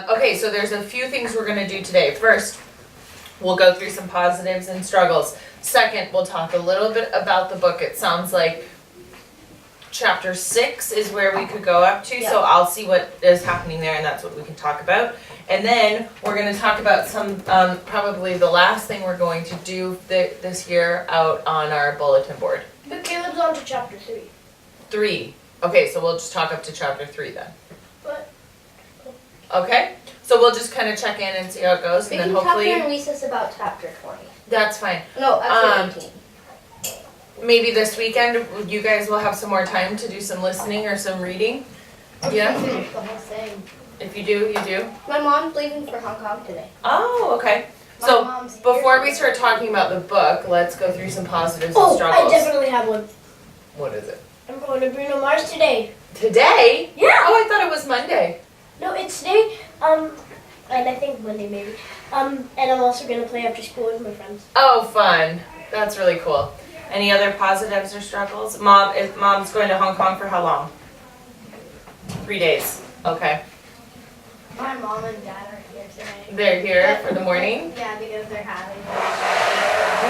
Okay, so there's a few things we're gonna do today. First, we'll go through some positives and struggles. Second, we'll talk a little bit about the book. It sounds like chapter 6 is where we could go up to, so I'll see what is happening there and that's what we can talk about. And then we're gonna talk about some, probably the last thing we're going to do this year out on our bulletin board. But Caleb's on to chapter 3. 3. Okay, so we'll just talk up to chapter 3 then. But Okay? So we'll just kind of check in and see how it goes, we and then can talk hopefully, during recess about chapter 20. that's fine. No, actually 18. Maybe this weekend, you guys will have some more time to do some listening or some reading? Yeah? Finish the whole thing. If you do, you do? My mom's leaving for Hong Kong today. Oh, okay. My So, mom's here. before we start talking about the book, let's go through some positives and Oh, I struggles. definitely have one. What is it? I'm going to Bruno Mars today. Today? Yeah. Oh, I thought it was Monday. No, it's today. And I think Monday maybe. And I'm also going to play after school with my friends. Oh, fun. That's really cool. Any other positives or struggles? Mom's going to Hong Kong for how long? 3 days. Okay. My mom and dad are here today. They're here for the morning? Yeah, because they're having.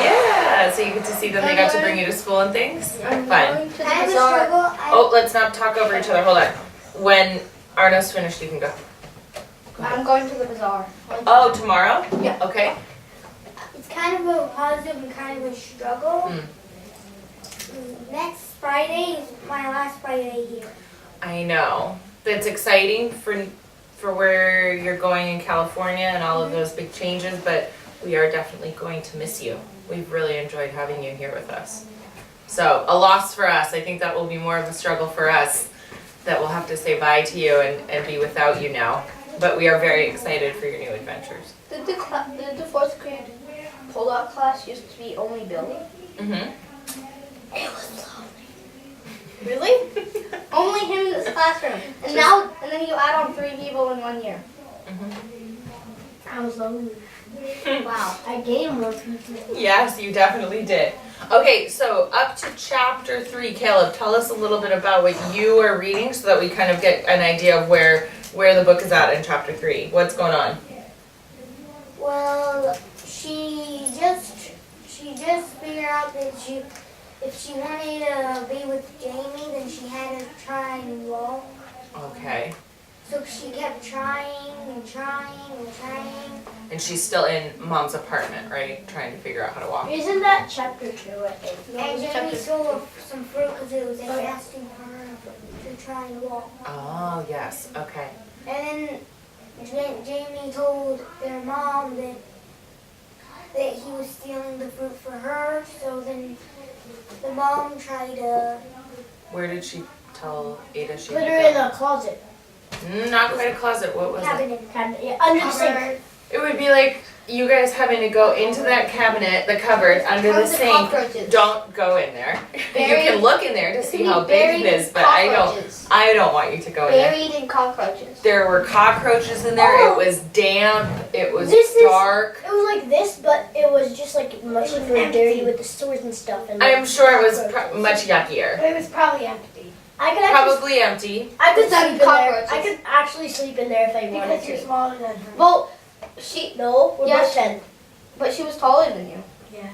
Yeah, so you get to see them. They got to bring you to school and things? I'm Fun. going to the bazaar. Oh, let's not talk over each other. Hold on. When Arno's finished, you can go. I'm going to the bazaar. Oh, tomorrow? Yeah. Okay. It's kind of a positive and kind of a struggle. Next Friday is my last Friday here. I know. That's exciting for where you're going in California and all of those big changes, but we are definitely going to miss you. We've really enjoyed having you here with us. So, a loss for us. I think that will be more of a struggle for us, that we'll have to say bye to you and be without you now. But we are very excited for your new adventures. Did the fourth grade pull-out class used to be only Billy? Mm-hmm. It was lovely. Really? Only him in this classroom. And then you add on 3 people in 1 year. I was lonely. Wow. I gained more people. Yes, you definitely did. Okay, so up to chapter 3, Caleb, tell us a little bit about what you are reading so that we kind of get an idea of where the book is at in chapter 3. What's going on? Well, she just figured out that if she wanted to be with Jamie, then she had to try and walk. Okay. So she kept trying and trying and trying. And she's still in Mom's apartment, right? Trying to figure out how to walk. Isn't that chapter 2, I think? And Jamie stole some fruit because it was asking her to try and walk. Oh, yes. Okay. And then Jamie told their mom that he was stealing the fruit for her. So then the mom tried to Where did she tell Ada she Put had her to in a closet. go? Not quite a closet. What was it? cabinet. Yeah, under the sink. It would be like you guys having to go into that cabinet, the cupboard, under the Tons of sink. cockroaches. Don't go in there. You Buried- can look in there to see how big Buried it is, in but cockroaches. I don't want you to go in there. Buried in cockroaches. There were cockroaches in there. Oh. It was damp. It was This is- dark. It was like this, but it was just like much more dirty with the swords and stuff. And I am sure it was much yuckier. It was probably empty. I could Probably empty. I could With some sleep in there. cockroaches. I could actually sleep in there if I wanted Because you're to. smaller than her. Well, no, we're Yeah, both 10. But she was taller than you.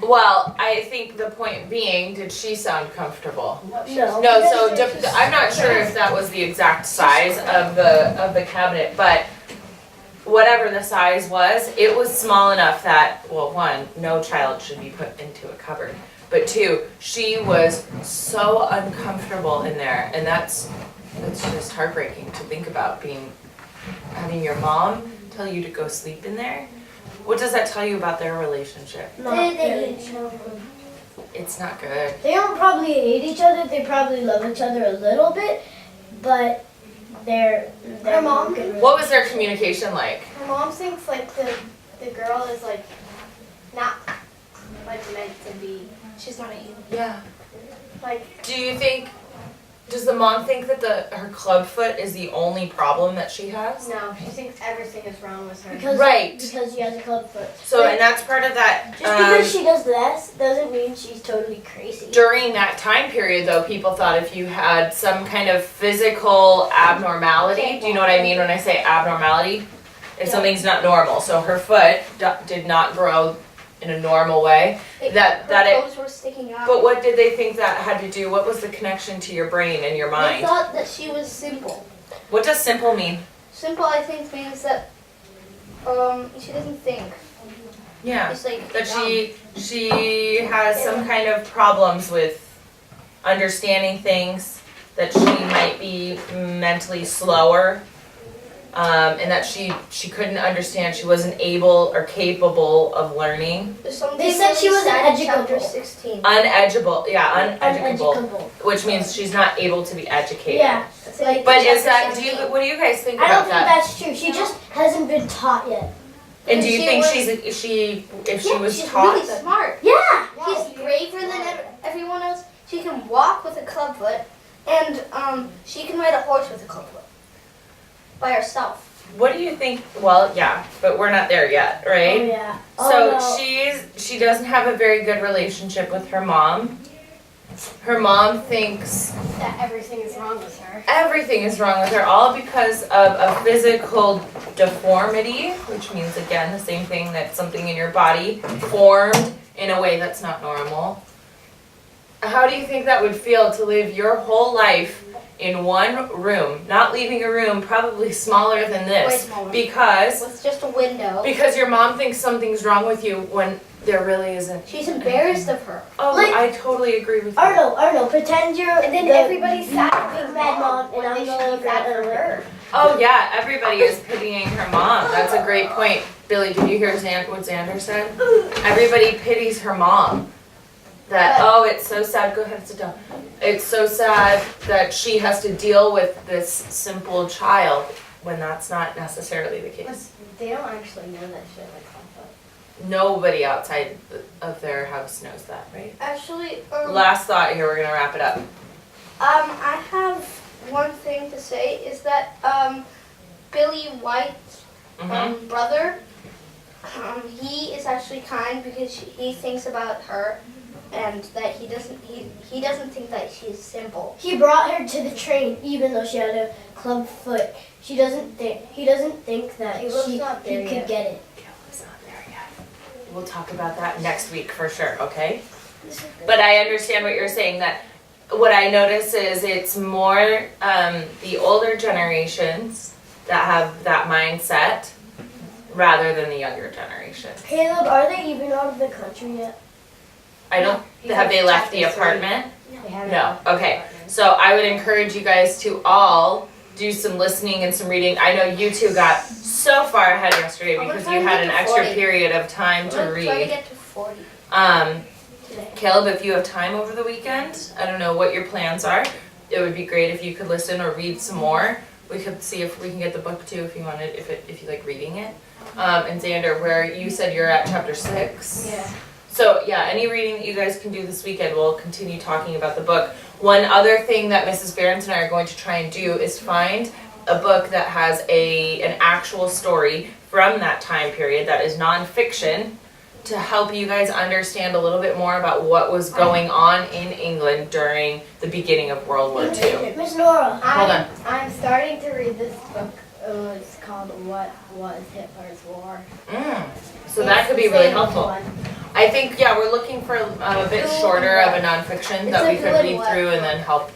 Well, I think the point being, did she sound comfortable? No. No, so I'm not sure if that was the exact size of the cabinet, but whatever the size was, it was small enough that, well, one, no child should be put into a cupboard, but two, she was so uncomfortable in there, and that's just heartbreaking to think about, having your mom tell you to go sleep in there. What does that tell you about their relationship? Not They really. hate each other. It's not good. They don't probably hate each other. They probably love each other a little bit, but they're Her mom? not good. What was their communication like? My mom thinks like the girl is like not like meant to be. She's not even Yeah. like Does the mom think that her club foot is the only problem that she has? no. She thinks everything is wrong with her. Because, Right. Because she has a club foot. So, and that's part of that, Just because she does this doesn't mean she's totally crazy. during that time period though, people thought if you had some kind of physical abnormality, do you know what I mean when I say abnormality? if something's not normal. So her foot did not grow in a normal way. Her That toes were sticking out. But what did they think that had to do? What was the connection to your brain and your They mind? thought that she was simple. What does simple mean? Simple, I think, means that she doesn't think. Yeah. It's like That she has some kind of problems with understanding things, that she might be mentally slower, and that she couldn't understand, she wasn't able or capable of learning. There's something They said she really was sad in chapter uneducable. 16. Uneducable, which means she's not able to be educated. Yeah. It's like But is chapter that, 17. what do you guys think I don't about think that? that's true. She just hasn't been taught yet. And do you she think was- if she Yeah, was she's taught? really smart. Yeah. She's braver than everyone else. She can walk with a clubfoot, and she can ride a horse with a clubfoot by herself. What do you think? Well, yeah, but we're not there yet, right? Oh yeah. So Oh, no. she doesn't have a very good relationship with her mom. Her mom thinks That everything is wrong with her. everything is wrong with her, all because of a physical deformity, which means again the same thing, that something in your body formed in a way that's not normal. How do you think that would feel to live your whole life in one room, not leaving a room probably smaller than Way this, smaller. because With just a window. your mom thinks something's wrong with you when there really isn't. She's embarrassed of her. Oh, Like- I totally agree with you. Arno, pretend you're And then the everybody's sad big mad mom, and I'm they the should be sad for little her. Oh yeah, everybody is pitying her mom. That's a great point. Billy, did you hear what Xander said? Everybody pities her mom. That, But- oh, it's so sad. Go ahead, sit down. It's so sad that she has to deal with this simple child when that's not necessarily the case. They don't actually know that shit like that. Nobody outside of their house knows that, right? Actually, Last thought here, we're gonna wrap it up. I have one thing to say is that Billy White's Mhm. brother, he is actually kind because he thinks about her, and that he doesn't think that she's simple. He brought her to the train even though she had a club foot. He doesn't think that He was he not there could yet. get it. It's not there yet. We'll talk about that next week for sure, okay? But I understand what you're saying, that what I notice is it's more the older generations that have that mindset rather than the younger generation. Caleb, are they even out of the country yet? I don't, have they left the apartment? They haven't. No, okay. So I would encourage you guys to all do some listening and some reading. I know you two got so far ahead yesterday I'm gonna because try you to had get an to extra 40. period of time to I'm gonna try to read. get to 40 today. Caleb, if you have time over the weekend, I don't know what your plans are. It would be great if you could listen or read some more. We could see if we can get the book too, if you wanted, if you like reading it. And Xander, where you said you're at chapter 6. Yeah. So yeah, any reading that you guys can do this weekend, we'll continue talking about the book. One other thing that Mrs. Behrens and I are going to try and do is find a book that has an actual story from that time period that is nonfiction, to help you guys understand a little bit more about what was going on in England during the beginning of World War II. Miss Nora. Hold on. I'm starting to read this book. It's called What Was Hitler's War? So that could be really helpful. I think, yeah, we're looking for a bit shorter of a nonfiction that we could read through and then help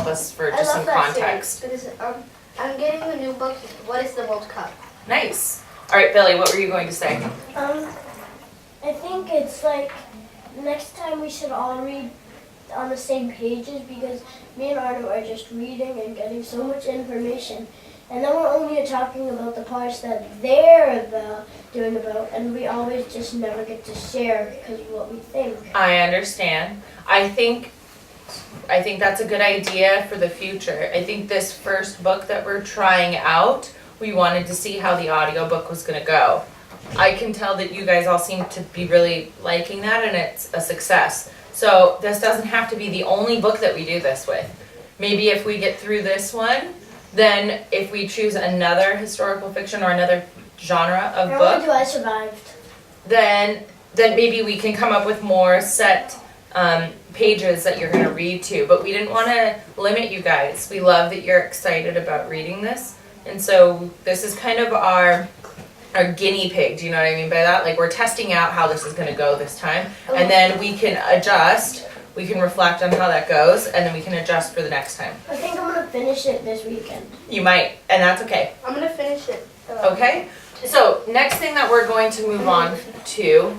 us for I just love some that context. series because I'm getting a new book. What is the World Cup? Nice. All right, Billy, what were you going to say? I think it's like next time we should all read on the same pages, because me and Arno are just reading and getting so much information. And then we're only talking about the parts that they're doing about, and we always just never get to share because of what we think. I understand. I think that's a good idea for the future. I think this first book that we're trying out, we wanted to see how the audiobook was going to go. I can tell that you guys all seem to be really liking that, and it's a success. So this doesn't have to be the only book that we do this with. Maybe if we get through this one, then if we choose another historical fiction or another genre of How book, long do I survived? then maybe we can come up with more set pages that you're going to read to. But we didn't want to limit you guys. We love that you're excited about reading this. And so this is kind of our our guinea pig. Do you know what I mean by that? Like we're testing out how this is gonna go this time. And then we can adjust, we can reflect on how that goes, and then we can adjust for the next time. I think I'm gonna finish it this weekend. You might, and that's okay. I'm gonna finish it. Okay? So next thing that we're going to move on to,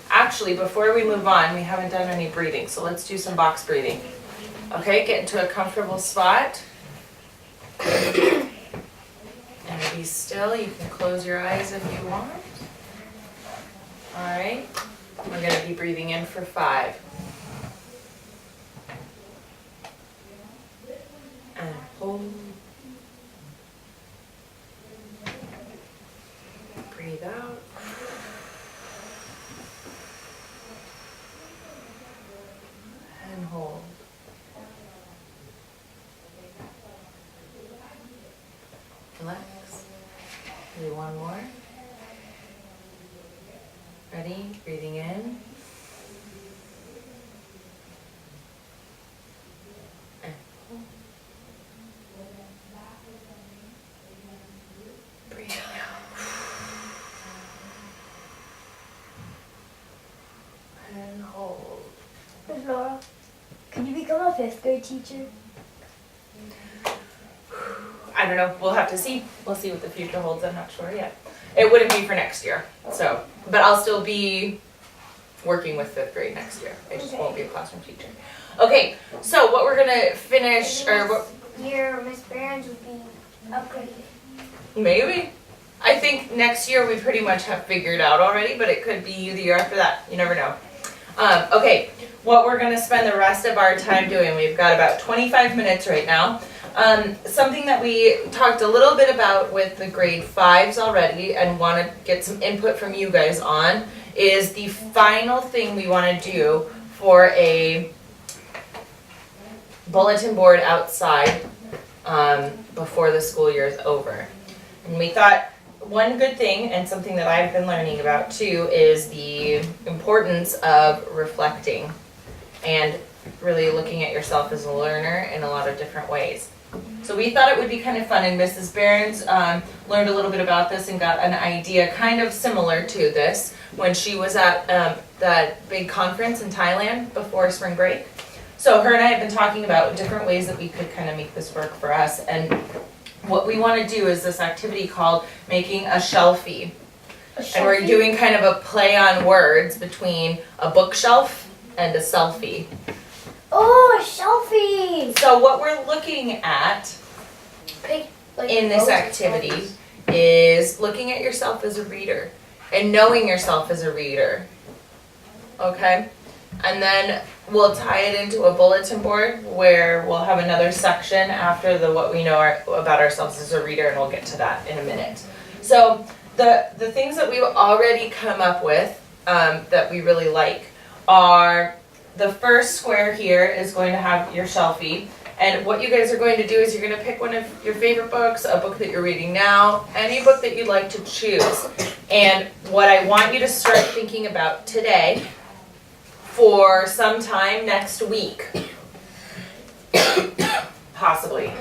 actually before we move on, we haven't done any breathing, so let's do some box breathing. Okay, get into a comfortable spot. And be still. You can close your eyes if you want. All right. We're going to be breathing in for 5. And hold. Breathe out. And hold. Relax. Do one more. Ready? Breathing in. And hold. Breathing out. And hold. Miss Laura, could you become a 5th grade teacher? I don't know. We'll have to see. We'll see what the future holds. I'm not sure yet. It wouldn't be for next year. So, but I'll still be working with 5th grade next year. I just won't be a classroom teacher. Okay. So what we're gonna finish, or what? Year, Miss Barron's would be upgraded. Maybe. I think next year we pretty much have figured out already, but it could be the year after that. You never know. Okay. What we're gonna spend the rest of our time doing? We've got about 25 minutes right now. Something that we talked a little bit about with the grade 5s already and want to get some input from you guys on is the final thing we want to do for a bulletin board outside before the school year is over. And we thought one good thing, and something that I've been learning about too, is the importance of reflecting and really looking at yourself as a learner in a lot of different ways. So we thought it would be kind of fun, and Mrs. Behrens learned a little bit about this and got an idea kind of similar to this when she was at that big conference in Thailand before spring break. So her and I have been talking about different ways that we could kind of make this work for us, and what we want to do is this activity called making a shelfie. And we're doing kind of a play on words between a bookshelf and a selfie. Oh, a shelfie! So what we're looking at in this activity is looking at yourself as a reader and knowing yourself as a reader. Okay? And then we'll tie it into a bulletin board where we'll have another section after the what we know about ourselves as a reader, and we'll get to that in a minute. So the things that we've already come up with that we really like are, the first square here is going to have your shelfie, and what you guys are going to do is you're going to pick one of your favorite books, a book that you're reading now, any book that you'd like to choose. And what I want you to start thinking about today for sometime next week, possibly,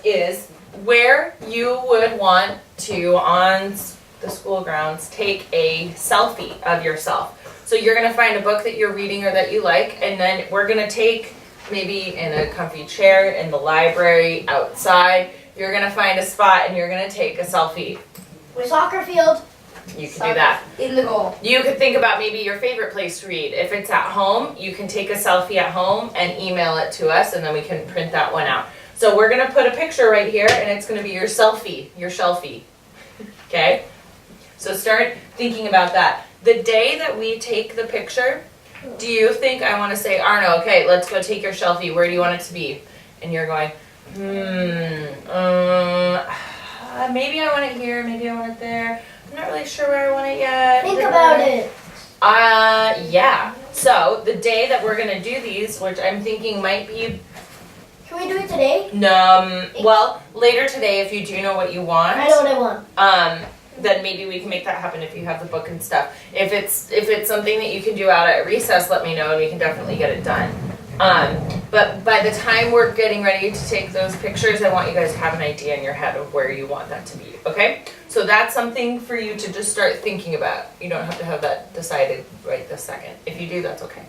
is where you would want to, on the school grounds, take a selfie of yourself. So you're going to find a book that you're reading or that you like, and then we're going to take, maybe in a comfy chair in the library, outside, you're going to find a spot and you're going to take a selfie. Soccer field. You can do that. In the goal. You could think about maybe your favorite place to read. If it's at home, you can take a selfie at home and email it to us, and then we can print that one out. So we're going to put a picture right here, and it's going to be your selfie, your shelfie. Okay? So start thinking about that. The day that we take the picture, do you think I want to say, Arno, okay, let's go take your shelfie. Where do you want it to be? And you're going, maybe I want it here, maybe I want it there. I'm not really sure where I want it yet. Think about it. Yeah. So the day that we're going to do these, which I'm thinking might be, Can we do it today? well, later today if you do know what you want. I know what I want. Then maybe we can make that happen if you have the book and stuff. If it's something that you can do out at recess, let me know and we can definitely get it done. But by the time we're getting ready to take those pictures, I want you guys to have an idea in your head of where you want that to be, okay? So that's something for you to just start thinking about. You don't have to have that decided right this second. If you do, that's okay.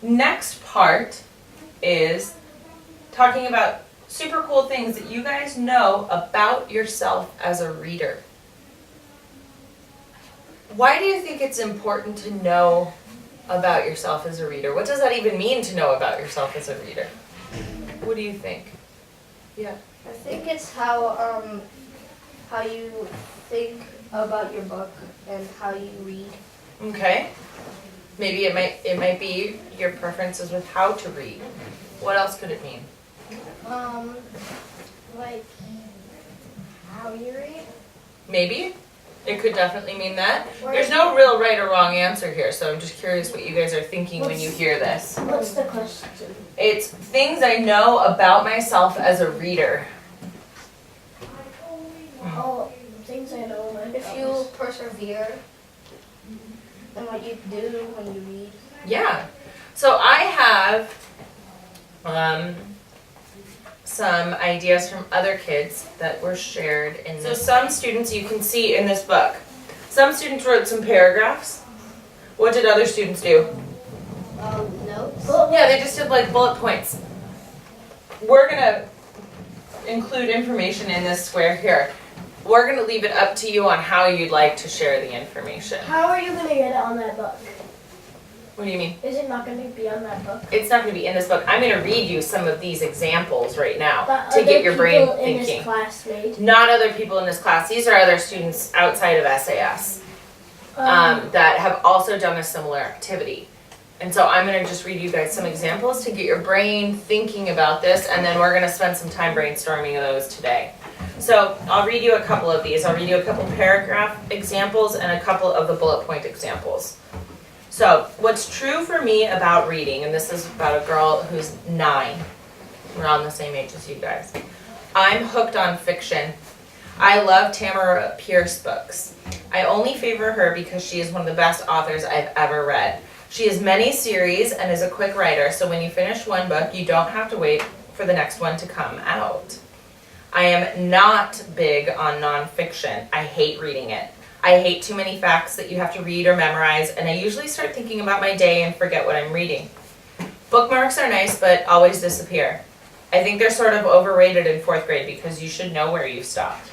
Next part is talking about super cool things that you guys know about yourself as a reader. Why do you think it's important to know about yourself as a reader? What does that even mean to know about yourself as a reader? What do you think? Yeah. I think it's how you think about your book and how you read. Okay. Maybe it might be your preferences with how to read. What else could it mean? Like how you read? Maybe. It could definitely mean that. There's no real right or wrong answer here, so I'm just curious what you guys are thinking when you hear this. What's the question? It's things I know about myself as a reader. Oh, things I know about If you persevere in what you do when you read. Yeah. So I have some ideas from other kids that were shared in this. So some students you can see in this book. Some students wrote some paragraphs. What did other students do? Notes. Yeah, they just did like bullet points. We're gonna include information in this square here. We're gonna leave it up to you on how you'd like to share the information. How are you going to get it on that book? What do you mean? Is it not going to be on that book? It's not gonna be in this book. I'm gonna read you some of these examples right now But to get your brain other people in thinking. this class made. Not other people in this class. These are other students outside of SAS that have also done a similar activity. And so I'm gonna just read you guys some examples to get your brain thinking about this, and then we're gonna spend some time brainstorming of those today. So I'll read you a couple of these. I'll read you a couple paragraph examples and a couple of the bullet point examples. So what's true for me about reading, and this is about a girl who's 9. We're on the same age as you guys. I'm hooked on fiction. I love Tamara Pierce books. I only favor her because she is one of the best authors I've ever read. She has many series and is a quick writer, so when you finish one book, you don't have to wait for the next one to come out. I am not big on nonfiction. I hate reading it. I hate too many facts that you have to read or memorize, and I usually start thinking about my day and forget what I'm reading. Bookmarks are nice, but always disappear. I think they're sort of overrated in 4th grade because you should know where you've stopped.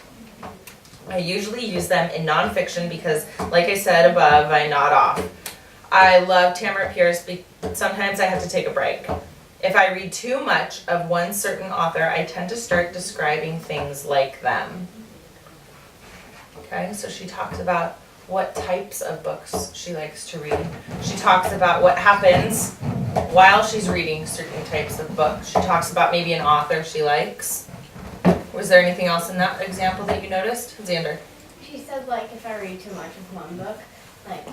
I usually use them in nonfiction because, like I said above, I nod off. I love Tamara Pierce, but sometimes I have to take a break. If I read too much of one certain author, I tend to start describing things like them. Okay, so she talks about what types of books she likes to read. She talks about what happens while she's reading certain types of books. She talks about maybe an author she likes. Was there anything else in that example that you noticed? Xander? She said like if I read too much of one book, like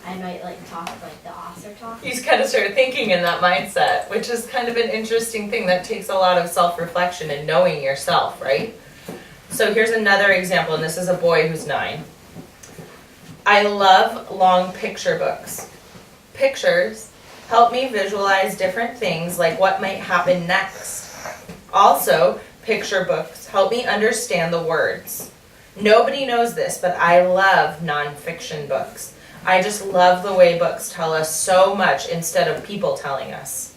I might like talk like the author talk. You just kind of started thinking in that mindset, which is kind of an interesting thing that takes a lot of self-reflection and knowing yourself, right? So here's another example, and this is a boy who's 9. I love long picture books. Pictures help me visualize different things like what might happen next. Also, picture books help me understand the words. Nobody knows this, but I love nonfiction books. I just love the way books tell us so much instead of people telling us.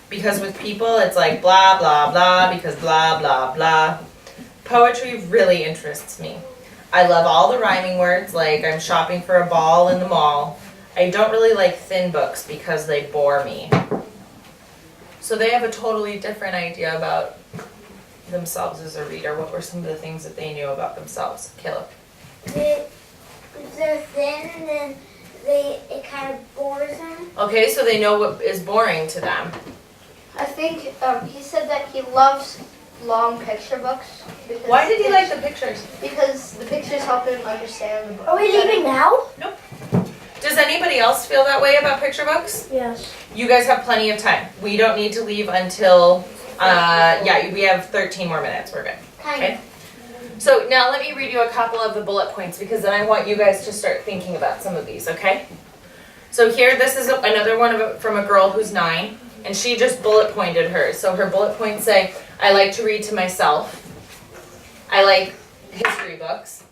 Because with people, it's like blah, blah, blah, because blah, blah, blah. Poetry really interests me. I love all the rhyming words, like I'm shopping for a ball in the mall. I don't really like thin books because they bore me. So they have a totally different idea about themselves as a reader. What were some of the things that they knew about themselves? Caleb? If they're thin, then it kind of bores them. Okay, so they know what is boring to them. I think he said that he loves long picture books. Because Why did he like the pictures? Because the pictures help him understand the book. Are we leaving now? Does anybody else feel that way about picture books? Yes. You guys have plenty of time. We don't need to leave until, we have 13 more minutes. We're good. Kind Okay. So now let me read you a couple of the bullet points because then I want you guys to start thinking about some of these, okay? So here, this is another one from a girl who's 9. And she just bullet pointed hers. So her bullet points say, I like to read to myself. I like history books.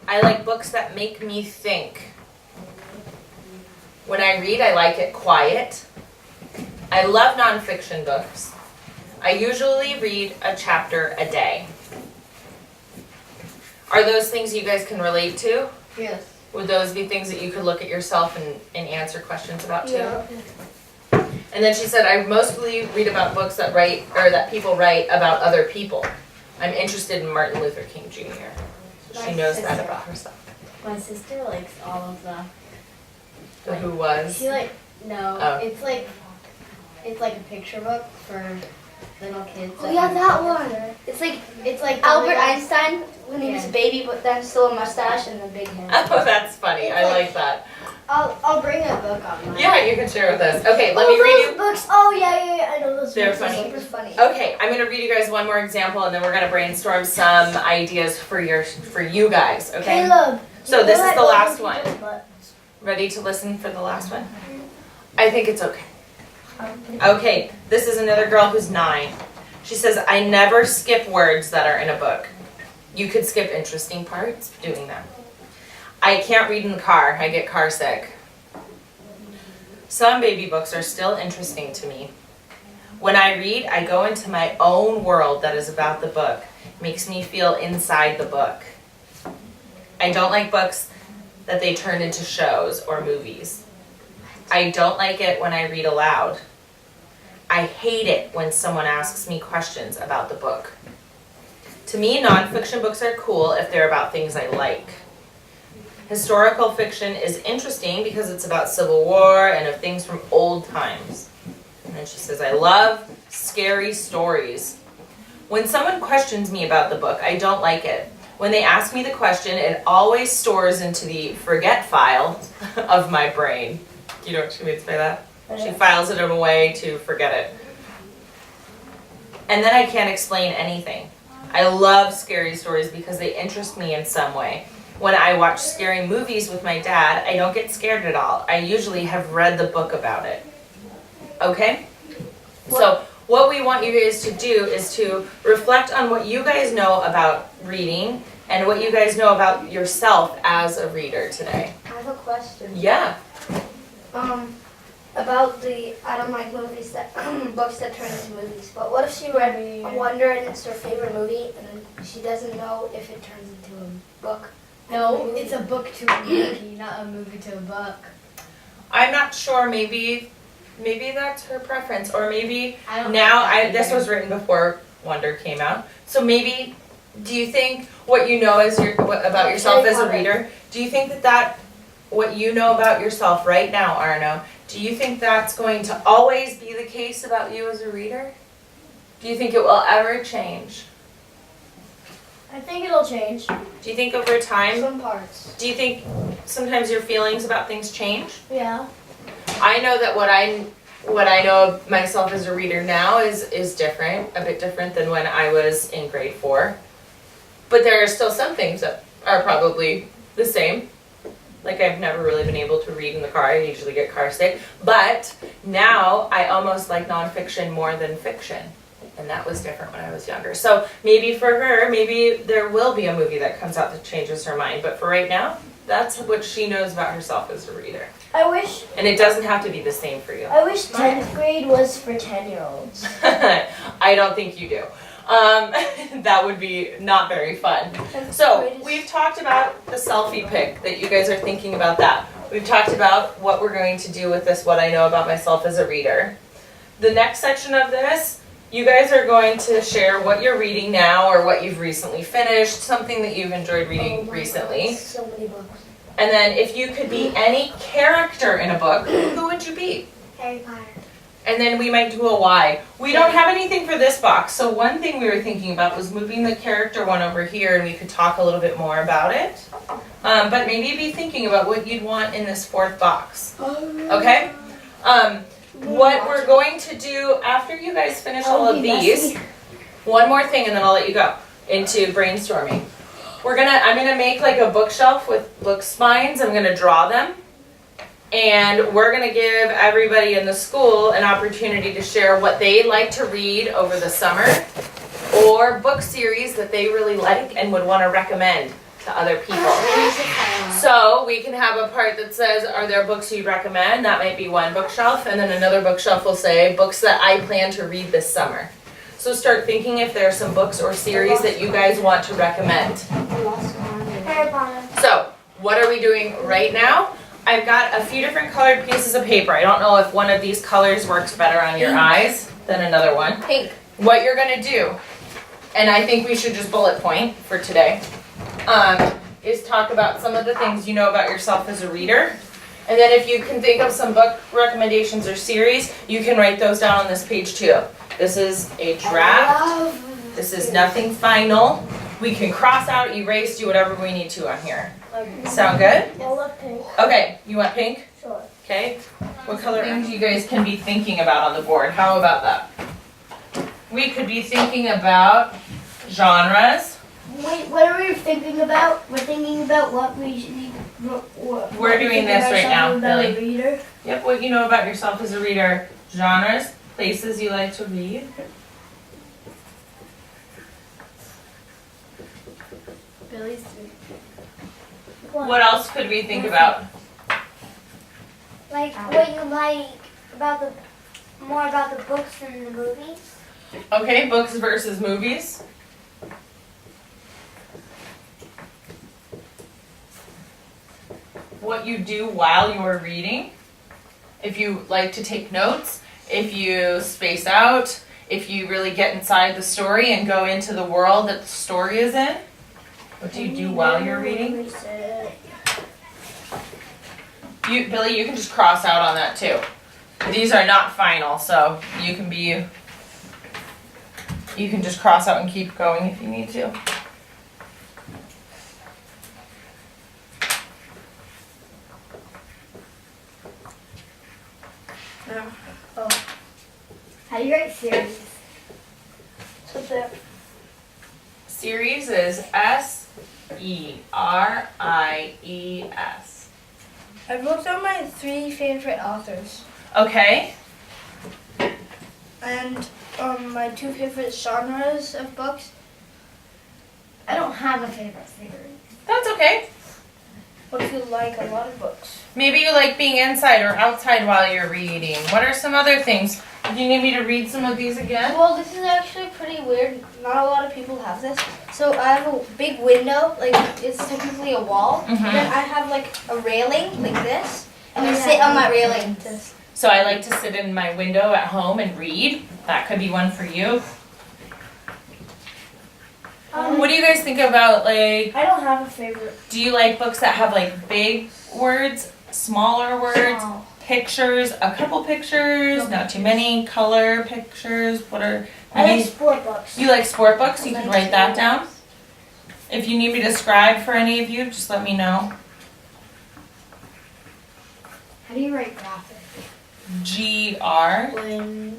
I like books that make me think. When I read, I like it quiet. I love nonfiction books. I usually read a chapter a day. Are those things you guys can relate to? Yes. Would those be things that you could look at yourself and answer questions about too? Yeah. And then she said, I mostly read about books that that people write about other people. I'm interested in Martin Luther King Jr. So she My knows that sister. about herself. My sister likes all of the. The who was. She no, Oh. it's like a picture book for little kids. Oh yeah, that one. It's like It's like Albert Einstein when he was a Yeah. baby, but then still a mustache and a big head. Oh, that's funny. I like that. I'll bring a book online. Yeah, you can share with us. Okay, let me read those you. books. Oh yeah, I know those They're books. funny. Super funny. Okay, I'm gonna read you guys one more example, and then we're gonna brainstorm some ideas for you guys. Okay. Caleb. So you this know is I the love last people's one. butts. Ready to listen for the last one? I think it's okay. Okay, this is another girl who's 9. She says, I never skip words that are in a book. You could skip interesting parts doing that. I can't read in the car. I get car sick. Some baby books are still interesting to me. When I read, I go into my own world that is about the book. It makes me feel inside the book. I don't like books that they turn into shows or movies. I don't like it when I read aloud. I hate it when someone asks me questions about the book. To me, nonfiction books are cool if they're about things I like. Historical fiction is interesting because it's about Civil War and of things from old times. And then she says, I love scary stories. When someone questions me about the book, I don't like it. When they ask me the question, it always stores into the forget file of my brain. You know what she means by that? She files it away to forget it. And then I can't explain anything. I love scary stories because they interest me in some way. When I watch scary movies with my dad, I don't get scared at all. I usually have read the book about it. Okay? So what we want you guys to do is to reflect on what you guys know about reading and what you guys know about yourself as a reader today. I have a question. Yeah. About I don't like movies that books that turn into movies. But what if she read Wonder and it's her favorite movie, and then she doesn't know if it turns into a book? No, it's a book to a movie, not a movie to a book. I'm not sure. Maybe that's her preference, or maybe I don't now. like that This either. was written before Wonder came out, so maybe. Do you think what you know about yourself as a reader? Do you think that what you know about yourself right now, Arno? Do you think that's going to always be the case about you as a reader? Do you think it will ever change? I think it'll change. Do you think over time? Some parts. Do you think sometimes your feelings about things change? Yeah. I know that what I know of myself as a reader now is different, a bit different than when I was in grade 4. But there are still some things that are probably the same. Like I've never really been able to read in the car. I usually get car sick. But now I almost like nonfiction more than fiction. And that was different when I was younger. So maybe for her, maybe there will be a movie that comes out that changes her mind. But for right now, that's what she knows about herself as a reader. I wish And it doesn't have to be the same for you. 10th grade was for 10-year-olds. I don't think you do. That would be not very fun. So we've talked about the selfie pic, that you guys are thinking about that. We've talked about what we're going to do with this, what I know about myself as a reader. The next section of this, you guys are going to share what you're reading now or what you've recently finished, something that you've enjoyed reading recently. So many books. And then if you could be any character in a book, who would you be? Harry Potter. And then we might do a why. We don't have anything for this box, so one thing we were thinking about was moving the character one over here and we could talk a little bit more about it. But maybe be thinking about what you'd want in this 4th box. Okay? What we're going to do after you guys finish all of these, one more thing and then I'll let you go into brainstorming. I'm gonna make like a bookshelf with book spines. I'm gonna draw them. And we're gonna give everybody in the school an opportunity to share what they like to read over the summer or book series that they really like and would want to recommend to other people. So we can have a part that says, are there books you'd recommend? That might be one bookshelf, and then another bookshelf will say, books that I plan to read this summer. So start thinking if there are some books or series that you guys want to recommend. Harry Potter. So, what are we doing right now? I've got a few different colored pieces of paper. I don't know if one of these colors works better on your eyes than another one. Pink. What you're gonna do, and I think we should just bullet point for today, is talk about some of the things you know about yourself as a reader. And then if you can think of some book recommendations or series, you can write those down on this page too. This is a draft. This is nothing final. We can cross out, erase, do whatever we need to on here. Sound good? I love pink. Okay, you want pink? Sure. Okay. What color things you guys can be thinking about on the board? How about that? We could be thinking about genres. Wait, what are we thinking about? We're thinking about what we should. We're doing this right now, About a Billy. reader. Yep, what you know about yourself as a reader. Genres, places you like to read. Billy's What else could we think about? Like what you like about the more about the books than the movies. Okay, books versus movies. What you do while you're reading. If you like to take notes, if you space out, if you really get inside the story and go into the world that the story is in. What do you do while you're reading? Billy, you can just cross out on that too. These are not final, so you can just cross out and keep going if you need to. How do you write series? So there. Series is S-E-R-I-E-S. I wrote down my 3 favorite authors Okay. and my 2 favorite genres of books. I don't have a favorite series. That's okay. What if you like a lot of books? Maybe you like being inside or outside while you're reading. What are some other things? Do you need me to read some of these again? Well, this is actually pretty weird. Not a lot of people have this. So I have a big window, like it's technically a wall. Mhm. And then I have like a railing like this, and I sit on that railing. So I like to sit in my window at home and read. That could be one for you. What do you guys think about, like, I don't have a favorite. do you like books that have like big words, smaller words, Small. pictures, a couple pictures, not too many, color pictures? What are I like maybe sport books. you like sport books? You can write that down. If you need me to scribe for any of you, just let me know. How do you write graphic? G-R-A-P-H-I-C. When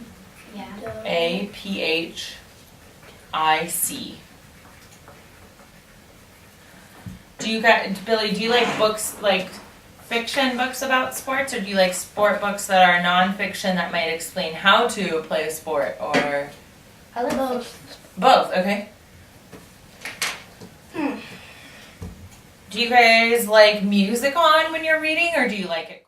Do you guys, Billy, do you like books, like fiction books about sports, or do you like sport books that are nonfiction that might explain how to play a sport, or I like both. both? Okay. Do you guys like music on when you're reading, or do you like it